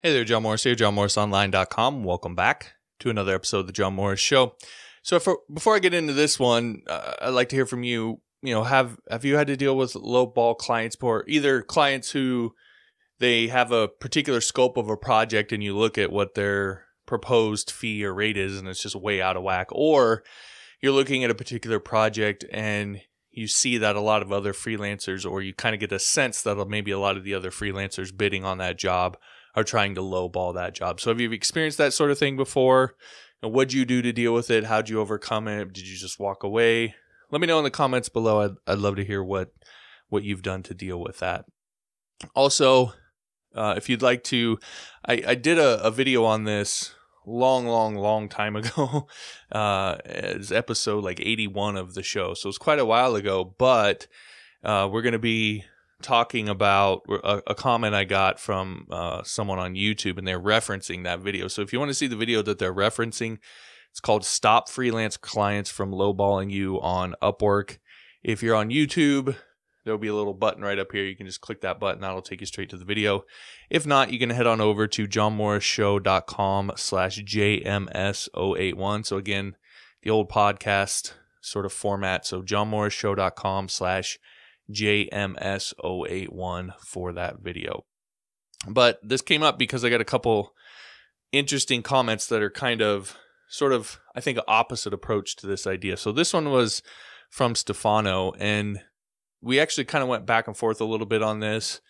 Hey there, John Morris here, johnmorrisonline.com. Welcome back to another episode of the John Morris Show. So before I get into this one, I'd like to hear from you. Have you had to deal with lowball clients before? Either clients who they have a particular scope of a project and you look at what their proposed fee or rate is and it's just way out of whack, or you're looking at a particular project and you see that a lot of other freelancers, or you kind of get a sense that maybe a lot of the other freelancers bidding on that job are trying to lowball that job. So have you experienced that sort of thing before? And what'd you do to deal with it? How'd you overcome it? Did you just walk away? Let me know in the comments below. I'd love to hear what you've done to deal with that. Also, if you'd like to, I did a video on this long time ago. It's episode like 81 of the show. So it's quite a while ago, but we're going to be talking about a comment I got from someone on YouTube, and they're referencing that video. So if you want to see the video that they're referencing, it's called Stop Freelance Clients from Lowballing You on Upwork. If you're on YouTube, there'll be a little button right up here. You can just click that button. That'll take you straight to the video. If not, you can head on over to johnmorrisshow.com/JMS081. So again, the old podcast sort of format. So johnmorrisshow.com/JMS081 for that video. But this came up because I got a couple interesting comments that are kind of sort of, I think, opposite approach to this idea. So this one was from Stefano, and we actually kind of went back and forth a little bit on this.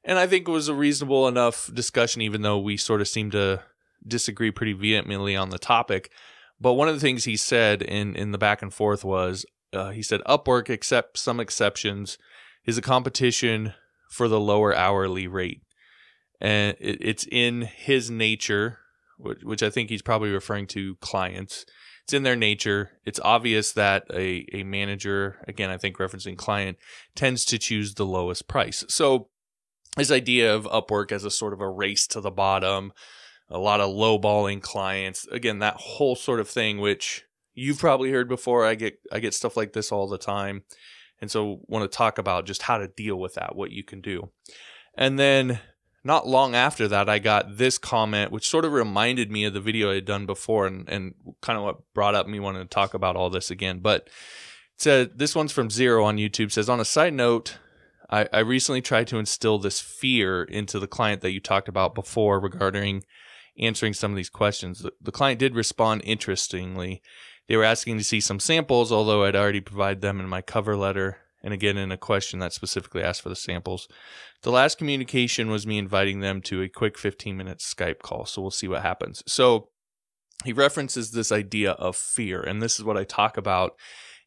And I think it was a reasonable enough discussion, even though we sort of seemed to disagree pretty vehemently on the topic. But one of the things he said in the back and forth was, he said, Upwork, except some exceptions, is a competition for the lower hourly rate. And it's in his nature, which I think he's probably referring to clients. It's in their nature. It's obvious that a manager, again, I think referencing client, tends to choose the lowest price. So this idea of Upwork as a sort of a race to the bottom, a lot of lowballing clients, again, that whole sort of thing, which you've probably heard before. I get stuff like this all the time. And so want to talk about just how to deal with that, what you can do. And then not long after that, I got this comment, which sort of reminded me of the video I had done before and kind of what brought up me wanting to talk about all this again. But it said, this one's from Zero on YouTube, says, on a side note, I recently tried to instill this fear into the client that you talked about before regarding answering some of these questions. The client did respond interestingly. They were asking to see some samples, although I'd already provided them in my cover letter, and again in a question that specifically asked for the samples. The last communication was me inviting them to a quick 15-minute Skype call, so we'll see what happens. So he references this idea of fear, and this is what I talk about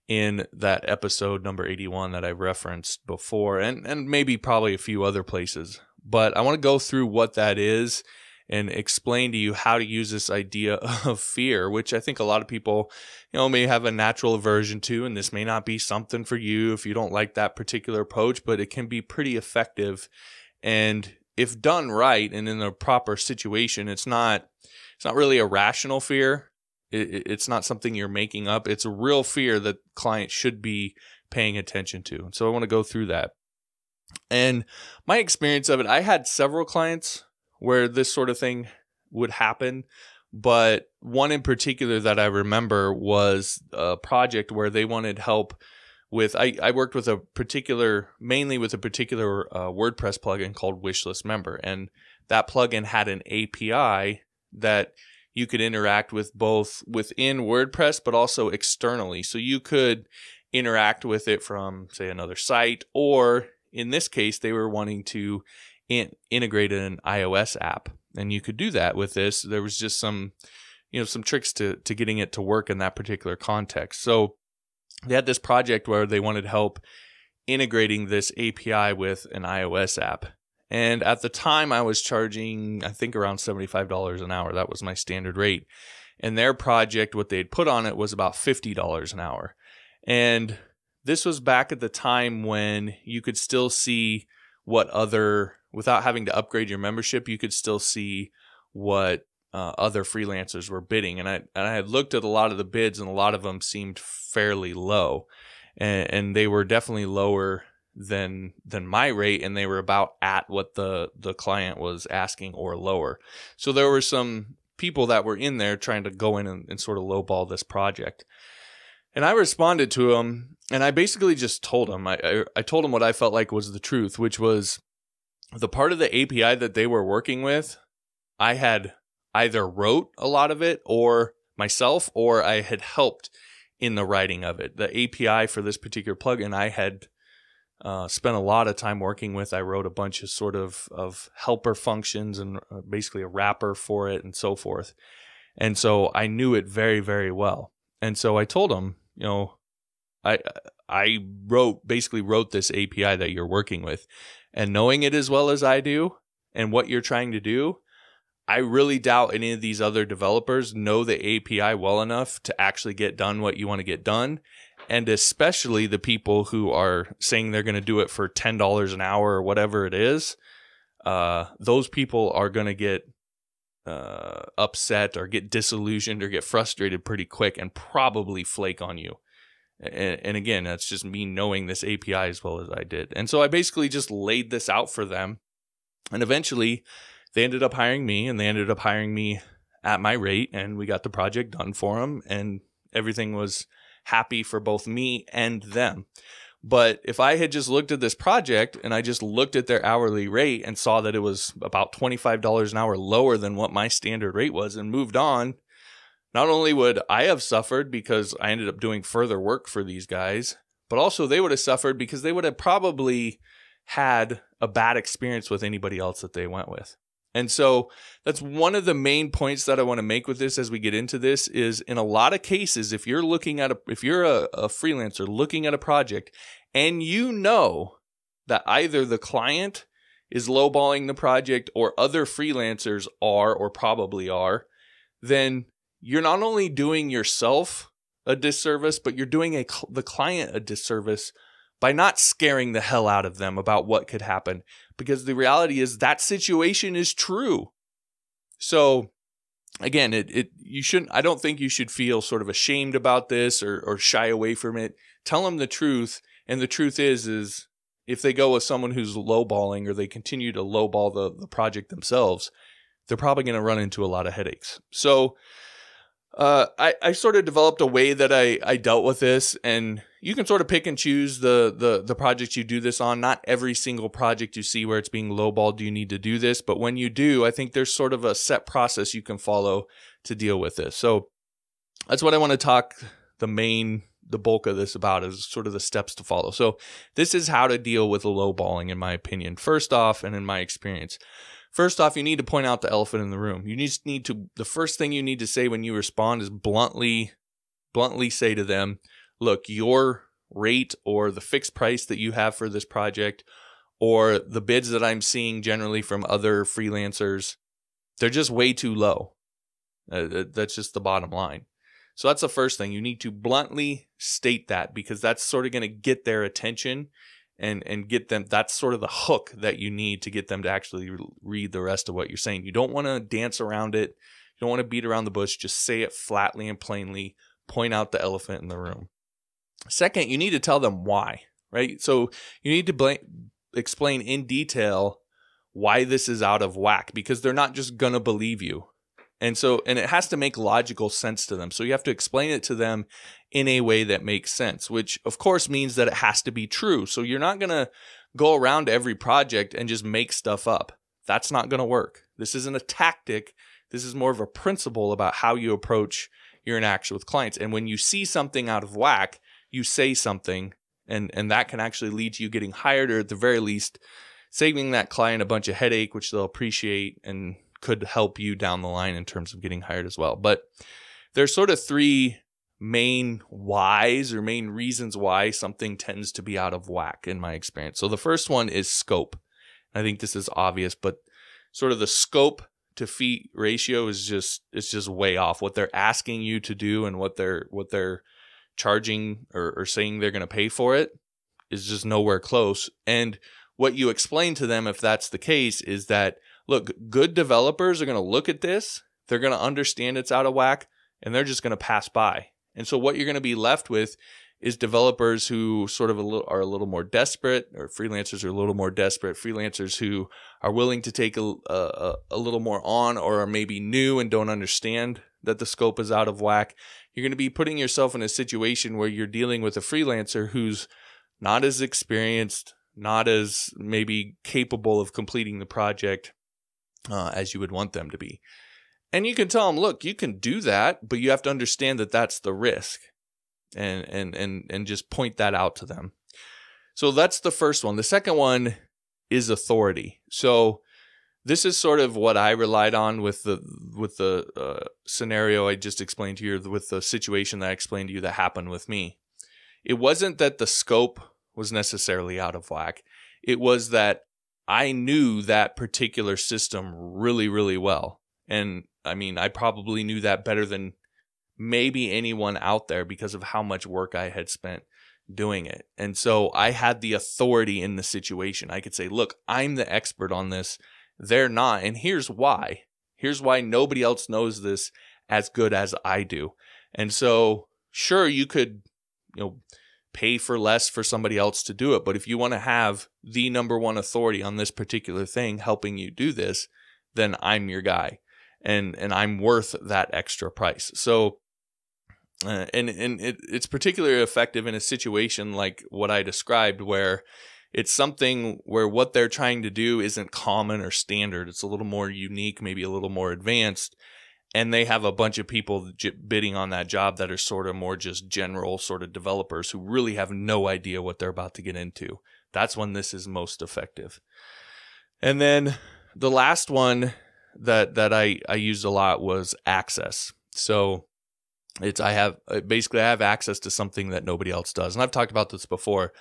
in that episode number 81 that I referenced before, and maybe probably a few other places. But I want to go through what that is and explain to you how to use this idea of fear, which I think a lot of people, may have a natural aversion to, and this may not be something for you if you don't like that particular approach, but it can be pretty effective. And if done right and in the proper situation, it's not really a rational fear. It's not something you're making up. It's a real fear that clients should be paying attention to. So I want to go through that. And my experience of it, I had several clients where this sort of thing would happen. But one in particular that I remember was a project where they wanted help with, I worked with mainly with a particular WordPress plugin called Wishlist Member. And that plugin had an API that you could interact with both within WordPress, but also externally. So you could interact with it from, say, another site, or in this case, they were wanting to integrate an iOS app, and you could do that with this. There was just some tricks to getting it to work in that particular context. So they had this project where they wanted help integrating this API with an iOS app. And at the time I was charging, I think, around $75 an hour. That was my standard rate. And their project, what they'd put on it was about $50 an hour. And this was back at the time when you could still see without having to upgrade your membership, you could still see what other freelancers were bidding. And I had looked at a lot of the bids, and a lot of them seemed fairly low. And they were definitely lower than my rate, and they were about at what the client was asking or lower. So there were some people that were in there trying to go in and sort of lowball this project. And I responded to them, and I basically just told them, I told them what I felt like was the truth, which was the part of the API that they were working with, I had either wrote a lot of it or myself, or I had helped in the writing of it. The API for this particular plugin, I had spent a lot of time working with. I wrote a bunch of sort of helper functions and basically a wrapper for it and so forth. And so I knew it very, very well. And so I told them, you know, I basically wrote this API that you're working with, and knowing it as well as I do and what you're trying to do, I really doubt any of these other developers know the API well enough to actually get done what you want to get done. And especially the people who are saying they're going to do it for $10 an hour or whatever it is, those people are going to get upset or get disillusioned or get frustrated pretty quick and probably flake on you. And again, that's just me knowing this API as well as I did. And so I basically just laid this out for them. And eventually they ended up hiring me, and they ended up hiring me at my rate, and we got the project done for them, and everything was happy for both me and them. But if I had just looked at this project and I just looked at their hourly rate and saw that it was about $25 an hour lower than what my standard rate was and moved on, not only would I have suffered because I ended up doing further work for these guys, but also they would have suffered because they would have probably had a bad experience with anybody else that they went with. And so that's one of the main points that I want to make with this as we get into this is, in a lot of cases, if you're a freelancer looking at a project and you know that either the client is lowballing the project or other freelancers are or probably are, then you're not only doing yourself a disservice, but you're doing the client a disservice by not scaring the hell out of them about what could happen. Because the reality is that situation is true. So again, I don't think you should feel sort of ashamed about this or shy away from it. Tell them the truth. And the truth is if they go with someone who's lowballing or they continue to lowball the project themselves, they're probably going to run into a lot of headaches. So I sort of developed a way that I dealt with this, and you can sort of pick and choose the projects you do this on. Not every single project you see where it's being lowballed do you need to do this, but when you do, I think there's sort of a set process you can follow to deal with this. So that's what I want to talk the bulk of this about, is sort of the steps to follow. So this is how to deal with a lowballing, in my opinion. First off, and in my experience, first off, you need to point out the elephant in the room. The first thing you need to say when you respond is bluntly say to them, look, your rate or the fixed price that you have for this project or the bids that I'm seeing generally from other freelancers, they're just way too low. That's just the bottom line. So that's the first thing. You need to bluntly state that, because that's sort of going to get their attention and get them. That's sort of the hook that you need to get them to actually read the rest of what you're saying. You don't want to dance around it. You don't want to beat around the bush. Just say it flatly and plainly. Point out the elephant in the room. Second, you need to tell them why, right? So you need to explain in detail why this is out of whack, because they're not just going to believe you. And it has to make logical sense to them. So you have to explain it to them in a way that makes sense, which of course means that it has to be true. So you're not going to go around every project and just make stuff up. That's not going to work. This isn't a tactic. This is more of a principle about how you approach your interaction with clients. And when you see something out of whack, you say something, and that can actually lead to you getting hired, or at the very least, saving that client a bunch of headache, which they'll appreciate and could help you down the line in terms of getting hired as well. But there's sort of three main whys or main reasons why something tends to be out of whack in my experience. So the first one is scope. I think this is obvious, but sort of the scope to fee ratio is just way off. What they're asking you to do and what they're charging or saying they're going to pay for it is just nowhere close. And what you explain to them, if that's the case, is that, look, good developers are going to look at this, they're going to understand it's out of whack, and they're just going to pass by. And so what you're going to be left with is developers who sort of are a little more desperate, or freelancers are a little more desperate, freelancers who are willing to take a little more on, or are maybe new and don't understand that the scope is out of whack. You're going to be putting yourself in a situation where you're dealing with a freelancer who's not as experienced, not as maybe capable of completing the project as you would want them to be. And you can tell them, look, you can do that, but you have to understand that that's the risk, and just point that out to them. So that's the first one. The second one is authority. So this is sort of what I relied on with the scenario I just explained to you, with the situation that I explained to you that happened with me. It wasn't that the scope was necessarily out of whack. It was that I knew that particular system really, really well. And I mean, I probably knew that better than maybe anyone out there because of how much work I had spent doing it. And so I had the authority in the situation. I could say, look, I'm the expert on this. They're not. And here's why. Here's why nobody else knows this as good as I do. And so, sure, you could, pay for less for somebody else to do it. But if you want to have the number one authority on this particular thing helping you do this, then I'm your guy. And I'm worth that extra price. So, it's particularly effective in a situation like what I described, where it's something where what they're trying to do isn't common or standard. It's a little more unique, maybe a little more advanced. And they have a bunch of people bidding on that job that are sort of more just general sort of developers who really have no idea what they're about to get into. That's when this is most effective. And then the last one that I used a lot was access. So I have access to something that nobody else does. And I've talked about this before,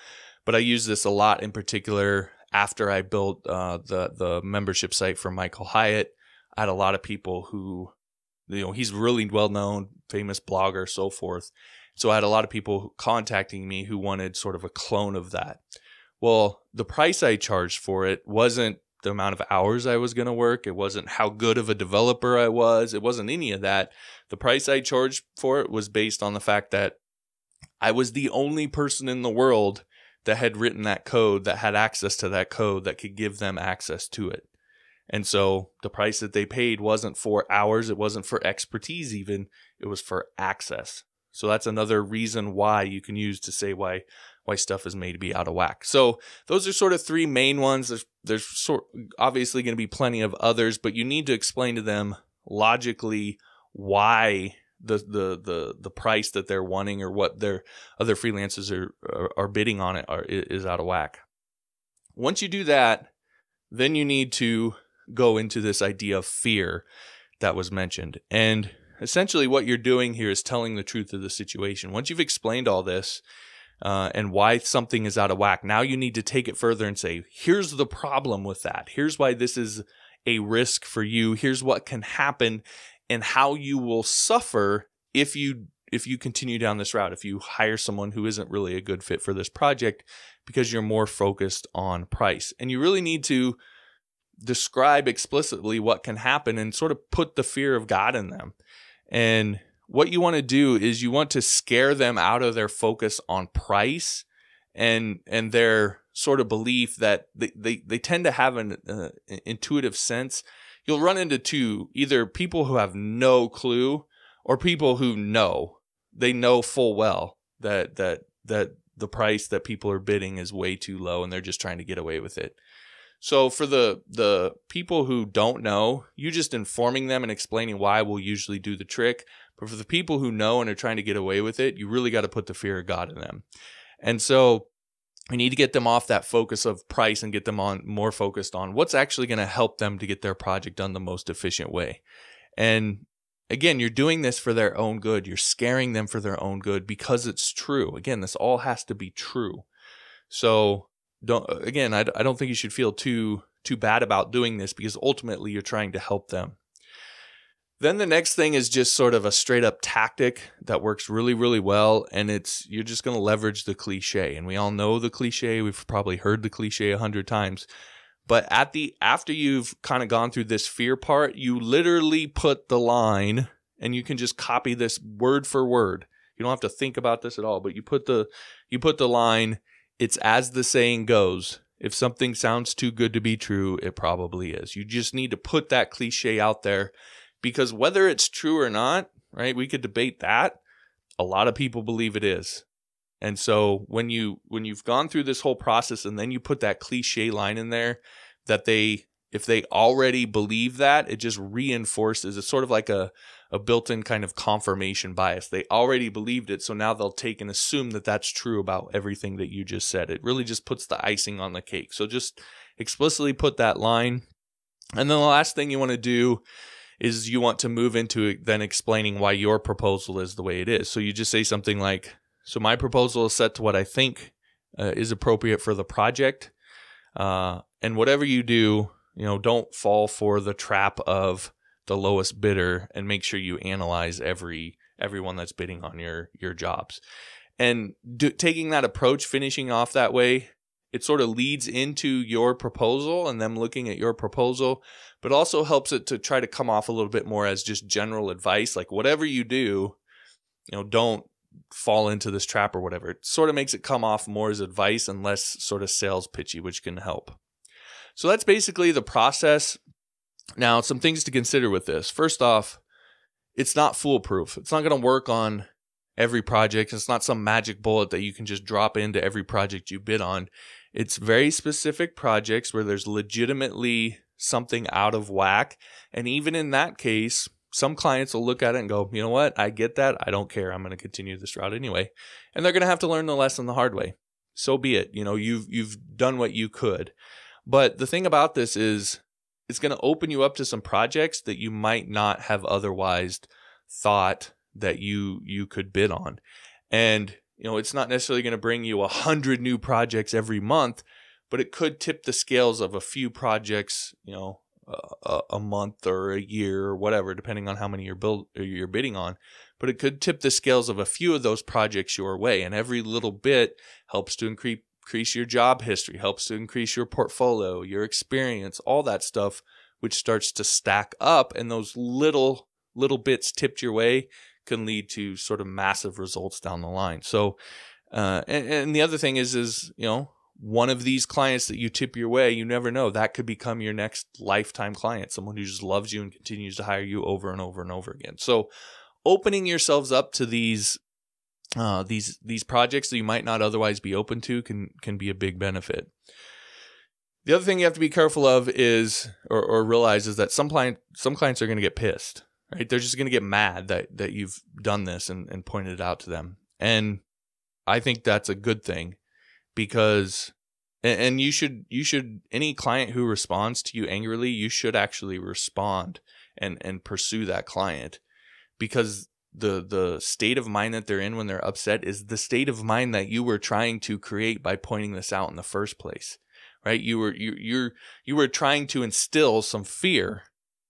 but I use this a lot in particular after I built the membership site for Michael Hyatt. I had a lot of people who, he's really well-known, famous blogger, so forth. So I had a lot of people contacting me who wanted sort of a clone of that. Well, the price I charged for it wasn't the amount of hours I was going to work. It wasn't how good of a developer I was. It wasn't any of that. The price I charged for it was based on the fact that I was the only person in the world that had written that code, that had access to that code, that could give them access to it. And so the price that they paid wasn't for hours. It wasn't for expertise even. It was for access. So that's another reason why you can use to say why stuff is made to be out of whack. So those are sort of three main ones. There's obviously going to be plenty of others, but you need to explain to them logically why the price that they're wanting or what their other freelancers are bidding on it is out of whack. Once you do that, then you need to go into this idea of fear that was mentioned. And essentially what you're doing here is telling the truth of the situation. Once you've explained all this and why something is out of whack, now you need to take it further and say, here's the problem with that. Here's why this is a risk for you. Here's what can happen and how you will suffer if you continue down this route, if you hire someone who isn't really a good fit for this project because you're more focused on price. And you really need to describe explicitly what can happen and sort of put the fear of God in them. And what you want to do is you want to scare them out of their focus on price and their sort of belief that they tend to have an intuitive sense. You'll run into two, either people who have no clue or people who know. They know full well that the price that people are bidding is way too low and they're just trying to get away with it. So for the people who don't know, you just informing them and explaining why will usually do the trick. But for the people who know and are trying to get away with it, you really got to put the fear of God in them. And so we need to get them off that focus of price and get them on more focused on what's actually going to help them to get their project done the most efficient way. And again, you're doing this for their own good. You're scaring them for their own good because it's true. Again, this all has to be true. So I don't think you should feel too bad about doing this because ultimately you're trying to help them. Then the next thing is just sort of a straight up tactic that works really, really well. And you're just going to leverage the cliche. And we all know the cliche. We've probably heard the cliche 100 times. But after you've kind of gone through this fear part, you literally put the line, and you can just copy this word for word. You don't have to think about this at all, but you put the line, it's as the saying goes. If something sounds too good to be true, it probably is. You just need to put that cliche out there, because whether it's true or not, right? We could debate that. A lot of people believe it is. And so when you've gone through this whole process and then you put that cliche line in there that if they already believe that, it just reinforces. It's sort of like a built-in kind of confirmation bias. They already believed it, so now they'll take and assume that that's true about everything that you just said. It really just puts the icing on the cake. So just explicitly put that line. And then the last thing you want to do is you want to move into then explaining why your proposal is the way it is. So you just say something like, so my proposal is set to what I think is appropriate for the project. And whatever you do, don't fall for the trap of the lowest bidder, and make sure you analyze everyone that's bidding on your jobs. And taking that approach, finishing off that way, it sort of leads into your proposal and them looking at your proposal, but also helps it to try to come off a little bit more as just general advice. Like whatever you do, don't fall into this trap or whatever. It sort of makes it come off more as advice and less sort of sales pitchy, which can help. So that's basically the process. Now, some things to consider with this. First off, it's not foolproof. It's not going to work on every project. It's not some magic bullet that you can just drop into every project you bid on. It's very specific projects where there's legitimately something out of whack. And even in that case, some clients will look at it and go, you know what? I get that. I don't care. I'm going to continue this route anyway. And they're going to have to learn the lesson the hard way. So be it. You've done what you could. But the thing about this is it's going to open you up to some projects that you might not have otherwise thought that you could bid on. And, it's not necessarily going to bring you 100 new projects every month, but it could tip the scales of a few projects, a month or a year or whatever, depending on how many you're bidding on. But it could tip the scales of a few of those projects your way. And every little bit helps to increase your job history, helps to increase your portfolio, your experience, all that stuff, which starts to stack up. And those little bits tipped your way can lead to sort of massive results down the line. So, and the other thing is, one of these clients that you tip your way, you never know, that could become your next lifetime client, someone who just loves you and continues to hire you over and over and over again. So opening yourselves up to these projects that you might not otherwise be open to can be a big benefit. The other thing you have to be careful of is, or realize, is that some clients are going to get pissed, right? They're just going to get mad that you've done this and pointed it out to them. And I think that's a good thing, because, and you should, any client who responds to you angrily, you should actually respond and pursue that client, because the state of mind that they're in when they're upset is the state of mind that you were trying to create by pointing this out in the first place, right? You were trying to instill some fear,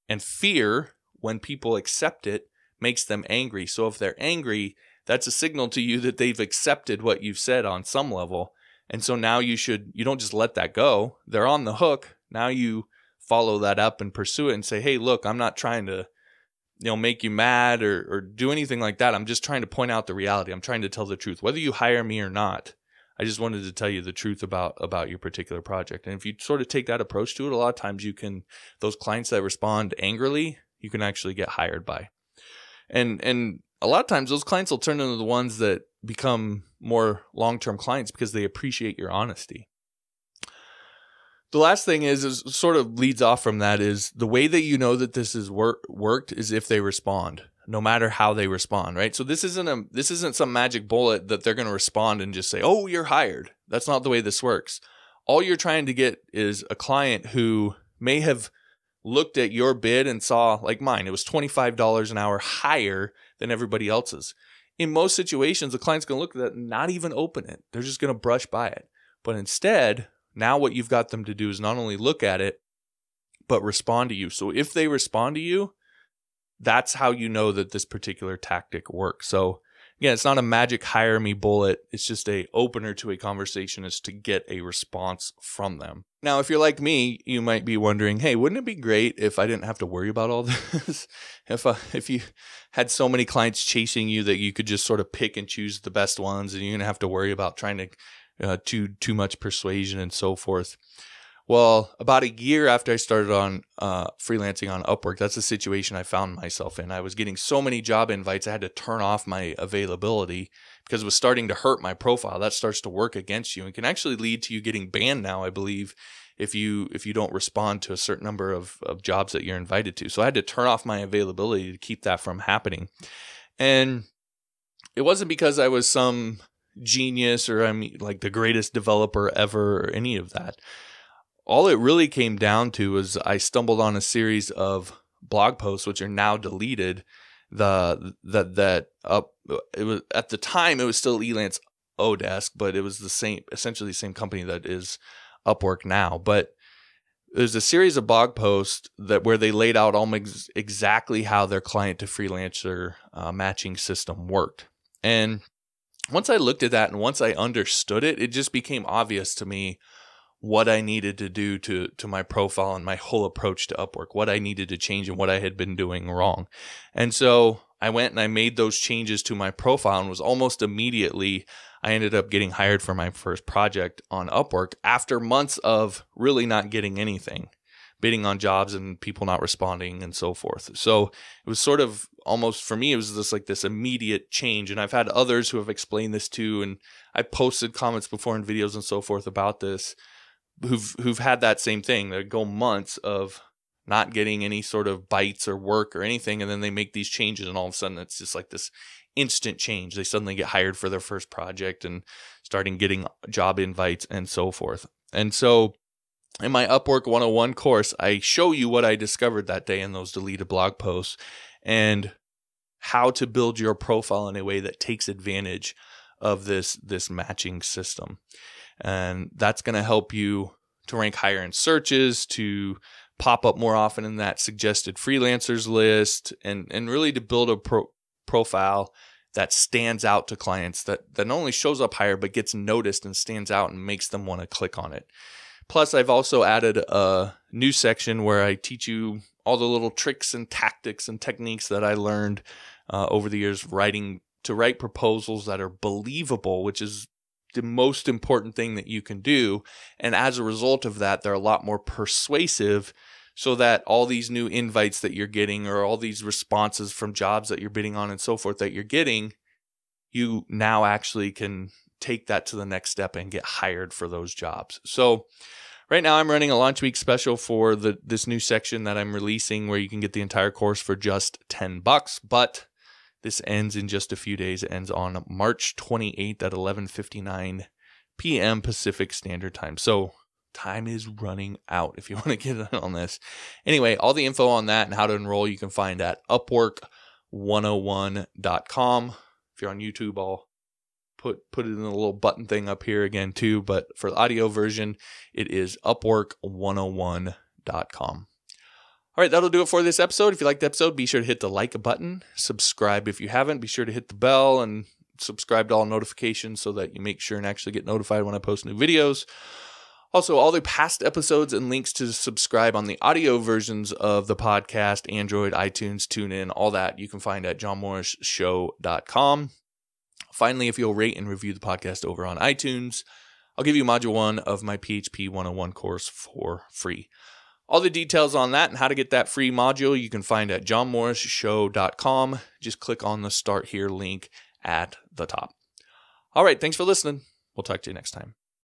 and fear, when people accept it, makes them angry. So if they're angry, that's a signal to you that they've accepted what you've said on some level. And so now you don't just let that go. They're on the hook. Now you follow that up and pursue it and say, hey, look, I'm not trying to make you mad or do anything like that. I'm just trying to point out the reality. I'm trying to tell the truth. Whether you hire me or not, I just wanted to tell you the truth about your particular project. And if you sort of take that approach to it, a lot of times those clients that respond angrily, you can actually get hired by. And a lot of times those clients will turn into the ones that become more long-term clients because they appreciate your honesty. The last thing is sort of leads off from that, is the way that you know that this is worked is if they respond, no matter how they respond, right? So this isn't some magic bullet that they're going to respond and just say, oh, you're hired. That's not the way this works. All you're trying to get is a client who may have looked at your bid and saw, like mine, it was $25 an hour higher than everybody else's. In most situations, the client's going to look at that and not even open it. They're just going to brush by it. But instead, now what you've got them to do is not only look at it, but respond to you. So if they respond to you, that's how you know that this particular tactic works. So, Again, it's not a magic hire me bullet. It's just a opener to a conversation is to get a response from them. Now, if you're like me, you might be wondering, hey, wouldn't it be great if I didn't have to worry about all this? If you had so many clients chasing you that you could just sort of pick and choose the best ones, and you didn't have to worry about trying to too much persuasion and so forth. Well, about a year after I started on freelancing on Upwork, that's the situation I found myself in. I was getting so many job invites, I had to turn off my availability because it was starting to hurt my profile. That starts to work against you and can actually lead to you getting banned now, I believe, if you don't respond to a certain number of jobs that you're invited to. So I had to turn off my availability to keep that from happening. And it wasn't because I was some genius or like the greatest developer ever or any of that. All it really came down to was I stumbled on a series of blog posts, which are now deleted. It was at the time it was still Elance Odesk, but it was essentially the same company that is Upwork now. But there's a series of blog posts where they laid out almost exactly how their client to freelancer matching system worked. And once I looked at that and once I understood it, it just became obvious to me what I needed to do to my profile and my whole approach to Upwork, what I needed to change and what I had been doing wrong. And so I went and I made those changes to my profile, and was almost immediately I ended up getting hired for my first project on Upwork after months of really not getting anything, bidding on jobs and people not responding and so forth. So it was sort of almost, for me, it was just like this immediate change. And I've had others who have explained this too, and I posted comments before in videos and so forth about this, who've had that same thing. They go months of not getting any sort of bites or work or anything, and then they make these changes, and all of a sudden it's just like this instant change. They suddenly get hired for their first project and starting getting job invites and so forth. And so in my Upwork 101 course, I show you what I discovered that day in those deleted blog posts and how to build your profile in a way that takes advantage of this matching system. And that's going to help you to rank higher in searches, to pop up more often in that suggested freelancers list, and really to build a profile that stands out to clients, that not only shows up higher, but gets noticed and stands out and makes them want to click on it. Plus, I've also added a new section where I teach you all the little tricks and tactics and techniques that I learned over the years to write proposals that are believable, which is the most important thing that you can do. And as a result of that, they're a lot more persuasive, so that all these new invites that you're getting or all these responses from jobs that you're bidding on and so forth that you're getting, you now actually can take that to the next step and get hired for those jobs. So right now I'm running a launch week special for this new section that I'm releasing where you can get the entire course for just $10, but this ends in just a few days. It ends on March 28th at 11:59 p.m. Pacific Standard Time. So time is running out if you want to get in on this. Anyway, all the info on that and how to enroll you can find at Upwork101.com. If you're on YouTube, I'll put it in a little button thing up here again too. But for the audio version, it is Upwork101.com. All right, that'll do it for this episode. If you liked the episode, be sure to hit the like button. Subscribe if you haven't. Be sure to hit the bell and subscribe to all notifications so that you make sure and actually get notified when I post new videos. Also, all the past episodes and links to subscribe on the audio versions of the podcast, Android, iTunes, TuneIn, all that, you can find at johnmorrisshow.com. Finally, if you'll rate and review the podcast over on iTunes, I'll give you Module 1 of my PHP 101 course for free. All the details on that and how to get that free module you can find at johnmorrisshow.com. Just click on the Start Here link at the top. All right, thanks for listening. We'll talk to you next time.